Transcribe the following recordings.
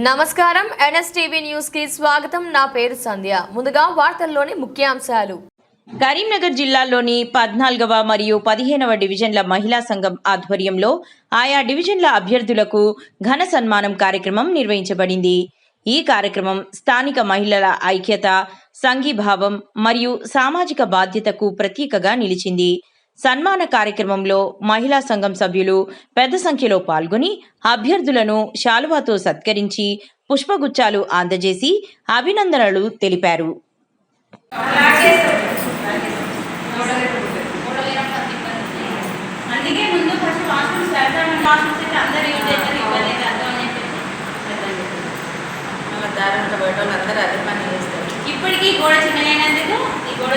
నమస్కారం NSTV news కి స్వాగతం. నా పేరు సంధ్య. ముందుగా వార్తల్లోని ముఖ్యాంశాలు. కరీంనగర్ జిల్లాలోని 14వ మరియు 15వ డివిజన్ల మహిళా సంఘం ఆధ్వర్యంలో ఆయా డివిజన్ల అభ్యర్థులకు ఘన సన్మానం కార్యక్రమం నిర్వహించబడింది. ఈ కార్యక్రమం స్థానిక మహిళల ఐక్యత, సంఘీభావం మరియు సామాజిక బాధ్యతకు ప్రతీకగా నిలిచింది. సన్మాన కార్యక్రమంలో మహిళా సంఘం సభ్యులు పెద్ద సంఖ్యలో పాల్గొని అభ్యర్థులను శాలువాతో సత్కరించి పుష్పగుచ్చాలు అందజేసి అభినందనలు తెలిపారు. ఇప్పటికీ గోడ చిన్నదైనందుకు ఈ గోడ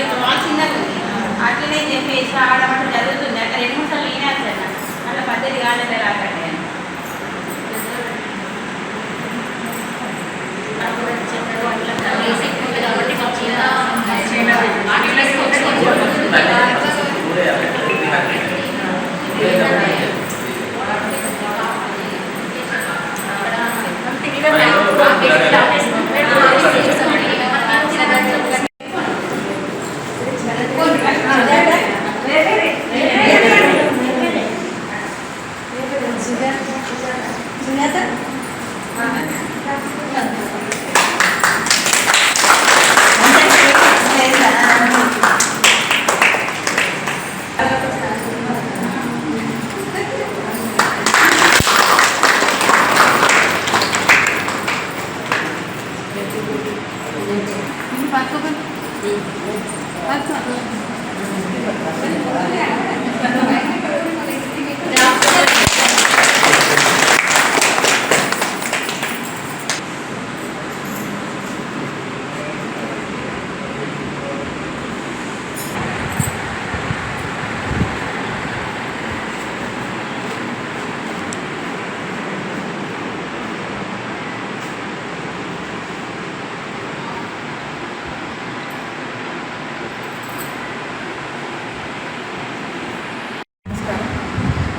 చిన్నగా ఉంది. అట్లనే చెప్పేసి ఆడమంటే జరుగుతుంది. అక్కడ 2-3 సార్లు ఈనాల్సన్న అట్లా పద్ధతి కాలేదు రాకండి.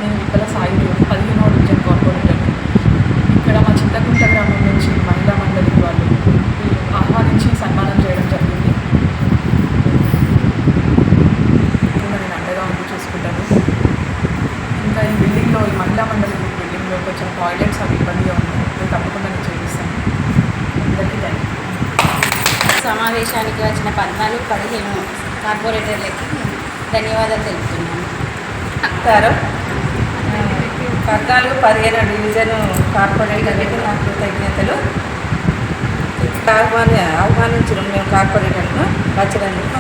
నేను విప్పల సాయి 15వ డివిజన్ కార్పొరేటర్. ఇక్కడ మా చింతకుంట గ్రామం నుంచి మహిళా మండలి వాళ్ళు ఆహ్వానించి సన్మానం చేయడం జరిగింది. నేను అండగా ఉండి చూసుకుంటాను. ఇంకా ఈ బిల్డింగ్లో, ఈ మహిళా మండలి బిల్డింగ్లో కొంచెం టాయిలెట్స్ అవి ఇబ్బందిగా ఉన్నాయి. నేను తప్పకుండా నేను చేయిస్తాను. అందరికీ థ్యాంక్ యూ. సమావేశానికి వచ్చిన 14-15 కార్పొరేటర్లకి ధన్యవాదాలు తెలుపుతున్నాను. 14-15 డివిజన్ కార్పొరేటర్లకి నా కృతజ్ఞతలు. ఆహ్వానించిన మేము కార్పొరేటర్ను వచ్చినందుకు